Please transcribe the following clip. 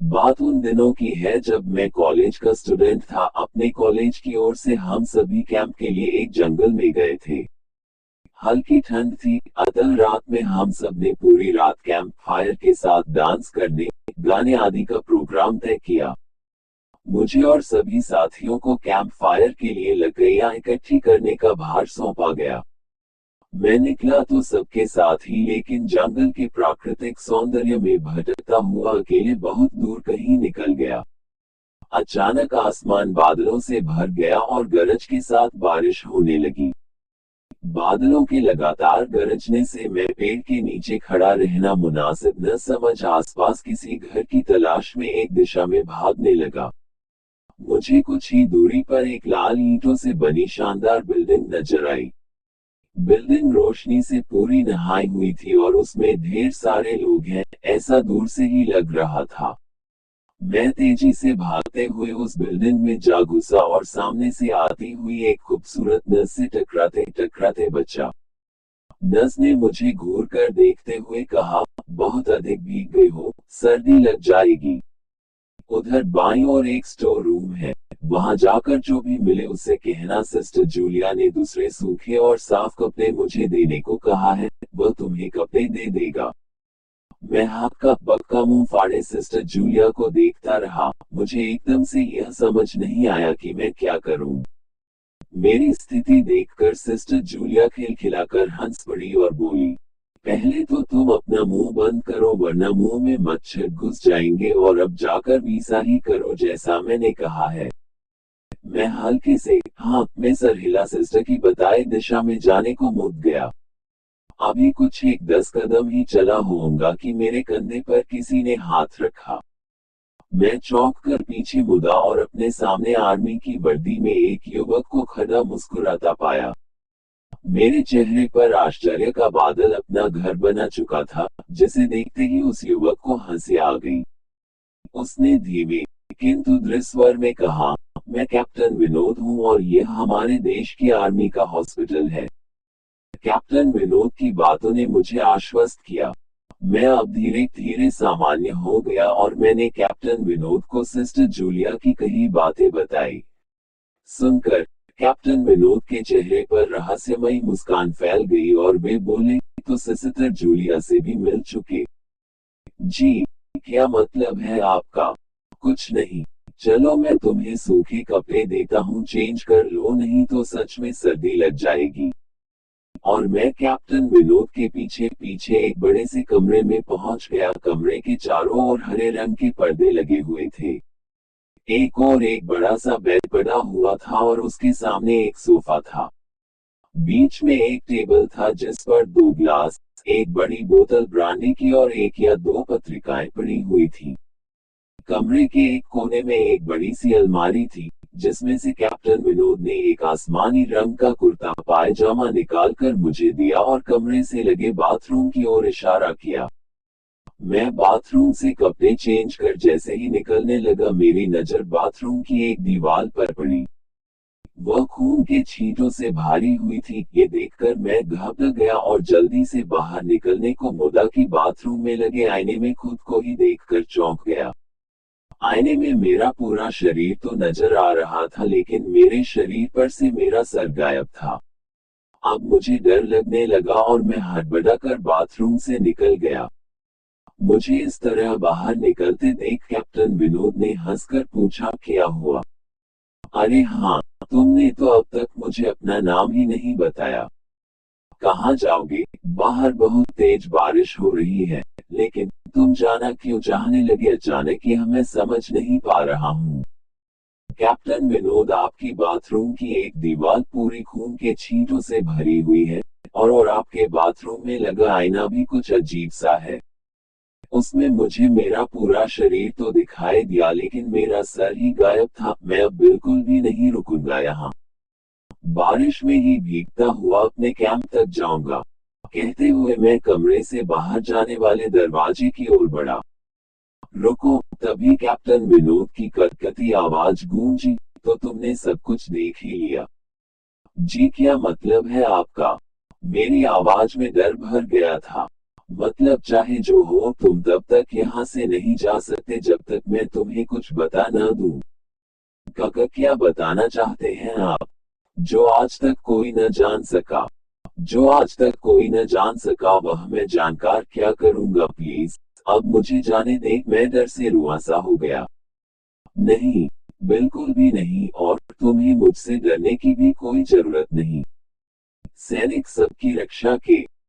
बात उन दिनों की है जब मैं कॉलेज का स्टूडेंट था। अपने कॉलेज की ओर से हम सभी कैंप के लिए एक जंगल में गए थे। हल्की ठंड थी, अतः रात में हम सब ने पूरी रात कैंप फायर के साथ डांस करने, गाने आदि का प्रोग्राम तय किया। मुझे और सभी साथियों को कैंप फायर के लिए लकड़ियां इकट्ठी करने का भार सौंपा गया। मैं निकला तो सबके साथ ही, लेकिन जंगल के प्राकृतिक सौंदर्य में भटकता हुआ अकेले बहुत दूर कहीं निकल गया। अचानक आसमान बादलों से भर गया और गरज के साथ बारिश होने लगी। बादलों के लगातार गरजने से मैं पेड़ के नीचे खड़ा रहना मुनासिब न समझ आसपास किसी घर की तलाश में एक दिशा में भागने लगा। मुझे कुछ ही दूरी पर एक लाल ईंटों से बनी शानदार बिल्डिंग नजर आई। बिल्डिंग रोशनी से पूरी नहाई हुई थी और उसमें ढेर सारे लोग हैं, ऐसा दूर से ही लग रहा था। मैं तेजी से भागते हुए उस बिल्डिंग में जा घुसा और सामने से आती हुई एक खूबसूरत नर्स से टकराते टकराते बचा। नर्स ने मुझे घूर कर देखते हुए कहा, बहुत अधिक भीग गई हो, सर्दी लग जाएगी। उधर बाईं ओर एक स्टोर रूम है, वहां जाकर जो भी मिले उसे कहना सिस्टर जूलिया ने दूसरे सूखे और साफ कपड़े मुझे देने को कहा है, वह तुम्हें कपड़े दे देगा। मैं हक्का बक्का मुंह फाड़े सिस्टर जूलिया को देखता रहा। मुझे एकदम से यह समझ नहीं आया कि मैं क्या करूं। मेरी स्थिति देखकर सिस्टर जूलिया खिलखिलाकर हंस पड़ी और बोली, पहले तो तुम अपना मुंह बंद करो वरना मुंह में मच्छर घुस जाएंगे, और अब जाकर वैसा ही करो जैसा मैंने कहा है। मैं हल्के से हाँ में सर हिला सिस्टर की बताए दिशा में जाने को मुड़ गया। अभी कुछ एक 10 कदम ही चला होऊंगा कि मेरे कंधे पर किसी ने हाथ रखा। मैं चौंक कर पीछे मुड़ा और अपने सामने आर्मी की वर्दी में एक युवक को खड़ा मुस्कुराता पाया। मेरे चेहरे पर आश्चर्य का बादल अपना घर बना चुका था, जिसे देखते ही उस युवक को हंसी आ गई। उसने धीमे किंतु दृढ़ स्वर में कहा, मैं कैप्टन विनोद हूँ और यह हमारे देश की आर्मी का हॉस्पिटल है। कैप्टन विनोद की बातों ने मुझे आश्वस्त किया। मैं अब धीरे धीरे सामान्य हो गया और मैंने कैप्टन विनोद को सिस्टर जूलिया की कही बातें बताई। सुनकर कैप्टन विनोद के चेहरे पर रहस्यमयी मुस्कान फैल गई और वे बोले, तो सिस्टर जूलिया से भी मिल चुके? जी, क्या मतलब है आपका? कुछ नहीं, चलो मैं तुम्हें सूखे कपड़े देता हूँ, चेंज कर लो, नहीं तो सच में सर्दी लग जाएगी। और मैं कैप्टन विनोद के पीछे पीछे एक बड़े से कमरे में पहुंच गया। कमरे के चारों ओर हरे रंग के पर्दे लगे हुए थे। एक और एक बड़ा सा बेड पड़ा हुआ था और उसके सामने एक सोफा था। बीच में एक टेबल था जिस पर 2 गिलास, एक बड़ी बोतल ब्रांडी की और एक या 2 पत्रिकाएं पड़ी हुई थी। कमरे के एक कोने में एक बड़ी सी अलमारी थी, जिसमें से कैप्टन विनोद ने एक आसमानी रंग का कुर्ता पायजामा निकालकर मुझे दिया और कमरे से लगे बाथरूम की ओर इशारा किया। मैं बाथरूम से कपड़े चेंज कर जैसे ही निकलने लगा, मेरी नजर बाथरूम की एक दीवार पर पड़ी। वह खून के छींटों से भारी हुई थी। ये देखकर मैं घबरा गया और जल्दी से बाहर निकलने को मुड़ा कि बाथरूम में लगे आईने में खुद को ही देखकर चौंक गया। आईने में मेरा पूरा शरीर तो नजर आ रहा था, लेकिन मेरे शरीर पर से मेरा सर गायब था। अब मुझे डर लगने लगा और मैं हड़बड़ा कर बाथरूम से निकल गया। मुझे इस तरह बाहर निकलते देख कैप्टन विनोद ने हंसकर पूछा, क्या हुआ? अरे हाँ, तुमने तो अब तक मुझे अपना नाम ही नहीं बताया। कहाँ जाओगे? बाहर बहुत तेज बारिश हो रही है, लेकिन तुम जाना क्यों चाहने लगे अचानक, यह मैं समझ नहीं पा रहा हूँ। कैप्टन विनोद, आपकी बाथरूम की एक दीवार पूरी खून के छींटों से भरी हुई है, और आपके बाथरूम में लगा आईना भी कुछ अजीब सा है। उसमें मुझे मेरा पूरा शरीर तो दिखाई दिया, लेकिन मेरा सर ही गायब था। मैं अब बिल्कुल भी नहीं रुकूंगा यहाँ। बारिश में ही भीगता हुआ अपने कैंप तक जाऊंगा। कहते हुए मैं कमरे से बाहर जाने वाले दरवाजे की ओर बढ़ा। रुको, तभी कैप्टन विनोद की कड़कती आवाज गूंजी, तो तुमने सब कुछ देख ही लिया? जी, क्या मतलब है आपका? मेरी आवाज में डर भर गया था। मतलब चाहे जो हो तुम तब तक यहाँ से नहीं जा सकते जब तक मैं तुम्हें कुछ बता न दूं। काका क्या बताना चाहते हैं आप? जो आज तक कोई न जान सका, जो आज तक कोई न जान सका वह मैं जानकर क्या करूंगा प्लीज। अब मुझे जाने दे, मैं डर से रुआंसा हो गया। नहीं, बिल्कुल भी नहीं, और तुम्हें मुझसे डरने की भी कोई जरूरत नहीं। सैनिक सबकी रक्षा के